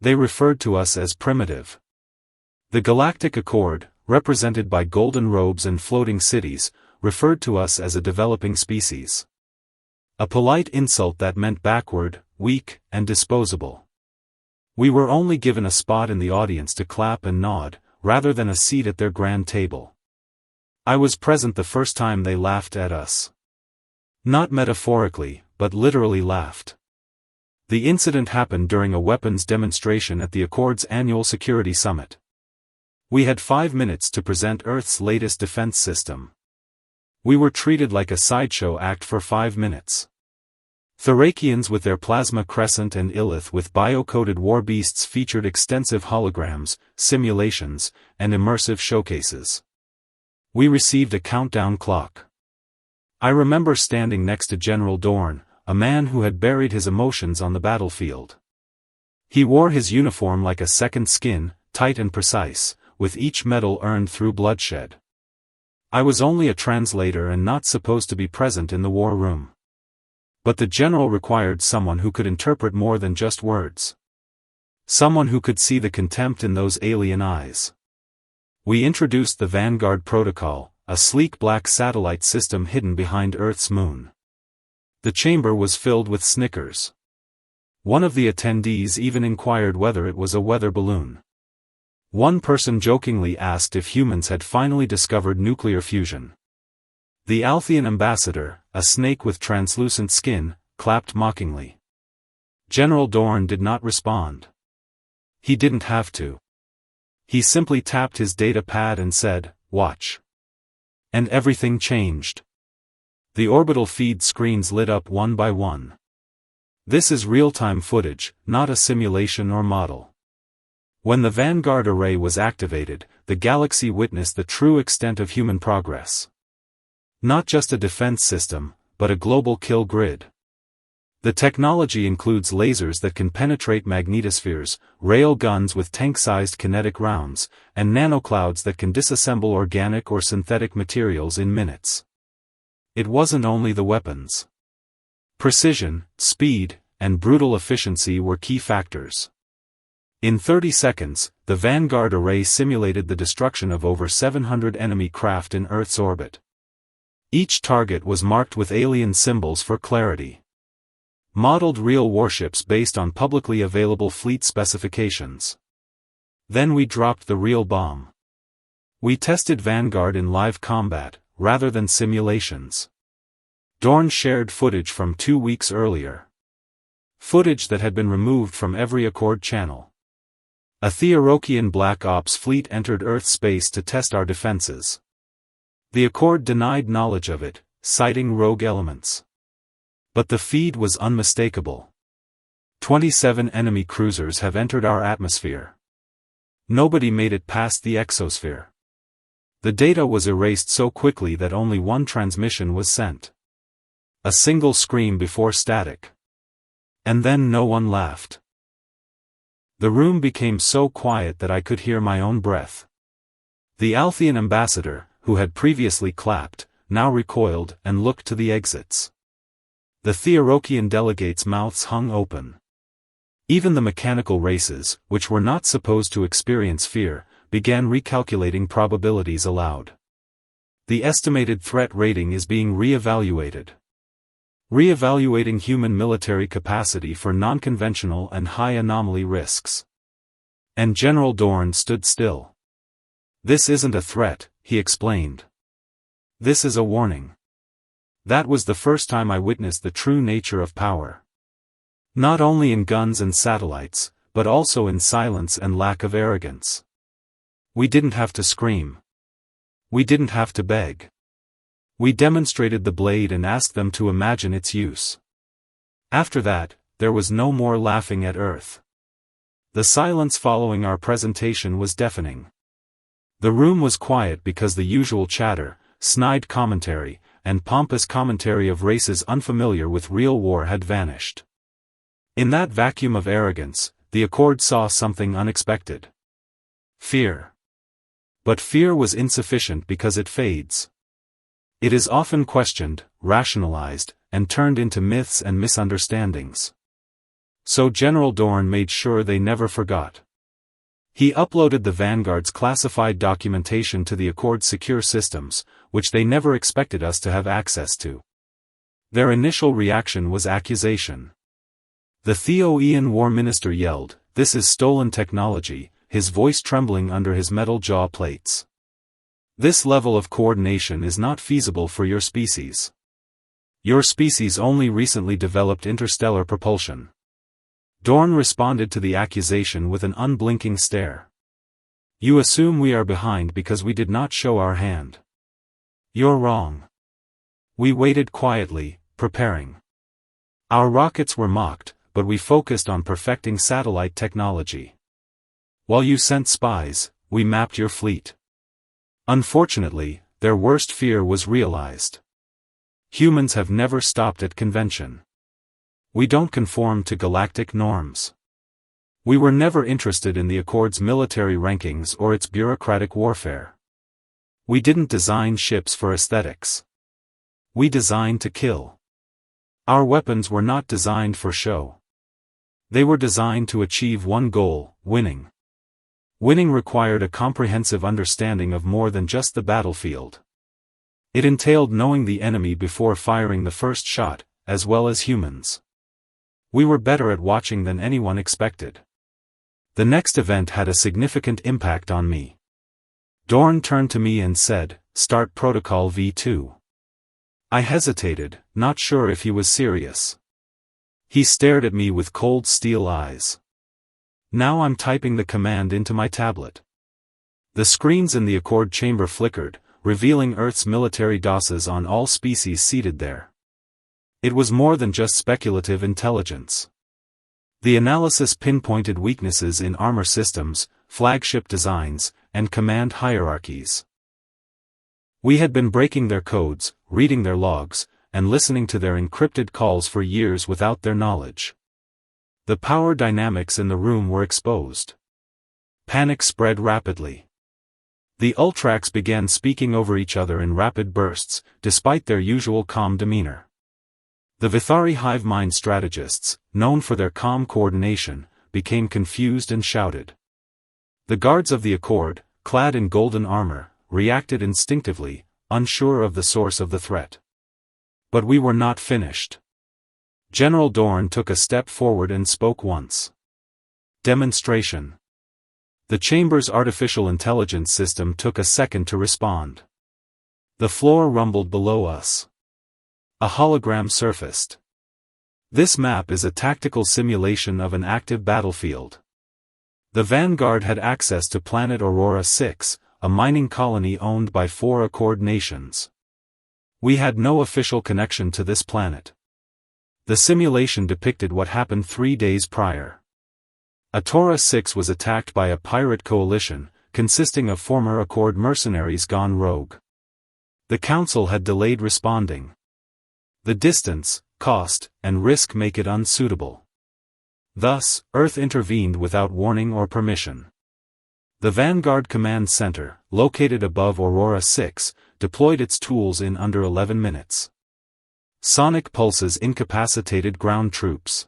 They referred to us as primitive. The Galactic Accord, represented by golden robes and floating cities, referred to us as a developing species. A polite insult that meant backward, weak, and disposable. We were only given a spot in the audience to clap and nod, rather than a seat at their grand table. I was present the first time they laughed at us. Not metaphorically, but literally laughed. The incident happened during a weapons demonstration at the Accord's annual security summit. We had 5 minutes to present Earth's latest defense system. We were treated like a sideshow act for 5 minutes. Thracians with their plasma crescent and Illith with bio-coded war beasts featured extensive holograms, simulations, and immersive showcases. We received a countdown clock. I remember standing next to General Dorn, a man who had buried his emotions on the battlefield. He wore his uniform like a second skin, tight and precise, with each medal earned through bloodshed. I was only a translator and not supposed to be present in the war room. But the general required someone who could interpret more than just words. Someone who could see the contempt in those alien eyes. We introduced the Vanguard Protocol, a sleek black satellite system hidden behind Earth's moon. The chamber was filled with snickers. One of the attendees even inquired whether it was a weather balloon. One person jokingly asked if humans had finally discovered nuclear fusion. The Althean ambassador, a snake with translucent skin, clapped mockingly. General Dorn did not respond. He didn't have to. He simply tapped his data pad and said, "Watch." And everything changed. The orbital feed screens lit up one by one. This is real-time footage, not a simulation or model. When the Vanguard array was activated, the galaxy witnessed the true extent of human progress. Not just a defense system, but a global kill grid. The technology includes lasers that can penetrate magnetospheres, rail guns with tank-sized kinetic rounds, and nanoclouds that can disassemble organic or synthetic materials in minutes. It wasn't only the weapons. Precision, speed, and brutal efficiency were key factors. In 30 seconds, the Vanguard array simulated the destruction of over 700 enemy craft in Earth's orbit. Each target was marked with alien symbols for clarity. Modeled real warships based on publicly available fleet specifications. Then we dropped the real bomb. We tested Vanguard in live combat, rather than simulations. Dorn shared footage from 2 weeks earlier. Footage that had been removed from every Accord channel. A Theorokian Black Ops fleet entered Earth space to test our defenses. The Accord denied knowledge of it, citing rogue elements. But the feed was unmistakable. 27 enemy cruisers have entered our atmosphere. Nobody made it past the exosphere. The data was erased so quickly that only one transmission was sent. A single scream before static. And then no one laughed. The room became so quiet that I could hear my own breath. The Althean ambassador, who had previously clapped, now recoiled and looked to the exits. The Theorokian delegates' mouths hung open. Even the mechanical races, which were not supposed to experience fear, began recalculating probabilities aloud. The estimated threat rating is being re-evaluated. Re-evaluating human military capacity for non-conventional and high anomaly risks. And General Dorn stood still. "This isn't a threat," he explained. "This is a warning." That was the first time I witnessed the true nature of power. Not only in guns and satellites, but also in silence and lack of arrogance. We didn't have to scream. We didn't have to beg. We demonstrated the blade and asked them to imagine its use. After that, there was no more laughing at Earth. The silence following our presentation was deafening. The room was quiet because the usual chatter, snide commentary, and pompous commentary of races unfamiliar with real war had vanished. In that vacuum of arrogance, the Accord saw something unexpected. Fear. But fear was insufficient because it fades. It is often questioned, rationalized, and turned into myths and misunderstandings. So General Dorn made sure they never forgot. He uploaded the Vanguard's classified documentation to the Accord's secure systems, which they never expected us to have access to. Their initial reaction was accusation. The Theoian War Minister yelled, "This is stolen technology," his voice trembling under his metal jaw plates. "This level of coordination is not feasible for your species. Your species only recently developed interstellar propulsion." Dorn responded to the accusation with an unblinking stare. "You assume we are behind because we did not show our hand. You're wrong. We waited quietly, preparing. Our rockets were mocked, but we focused on perfecting satellite technology. While you sent spies, we mapped your fleet." Unfortunately, their worst fear was realized. Humans have never stopped at convention. We don't conform to galactic norms. We were never interested in the Accord's military rankings or its bureaucratic warfare. We didn't design ships for aesthetics. We designed to kill. Our weapons were not designed for show. They were designed to achieve one goal: winning. Winning required a comprehensive understanding of more than just the battlefield. It entailed knowing the enemy before firing the first shot, as well as humans. We were better at watching than anyone expected. The next event had a significant impact on me. Dorn turned to me and said, "Start Protocol V2. I hesitated, not sure if he was serious. He stared at me with cold steel eyes. Now I'm typing the command into my tablet. The screens in the Accord chamber flickered, revealing Earth's military DOSes on all species seated there. It was more than just speculative intelligence. The analysis pinpointed weaknesses in armor systems, flagship designs, and command hierarchies. We had been breaking their codes, reading their logs, and listening to their encrypted calls for years without their knowledge. The power dynamics in the room were exposed. Panic spread rapidly. The Ultrax began speaking over each other in rapid bursts, despite their usual calm demeanor. The Vithari hive mind strategists, known for their calm coordination, became confused and shouted. The guards of the Accord, clad in golden armor, reacted instinctively, unsure of the source of the threat. But we were not finished. General Dorn took a step forward and spoke once. Demonstration. The chamber's artificial intelligence system took a second to respond. The floor rumbled below us. A hologram surfaced. This map is a tactical simulation of an active battlefield. The Vanguard had access to planet Aurora 6, a mining colony owned by 4 Accord nations. We had no official connection to this planet. The simulation depicted what happened 3 days prior. Aurora 6 was attacked by a pirate coalition, consisting of former Accord mercenaries gone rogue. The Council had delayed responding. The distance, cost, and risk make it unsuitable. Thus, Earth intervened without warning or permission. The Vanguard Command Center, located above Aurora 6, deployed its tools in under 11 minutes. Sonic pulses incapacitated ground troops.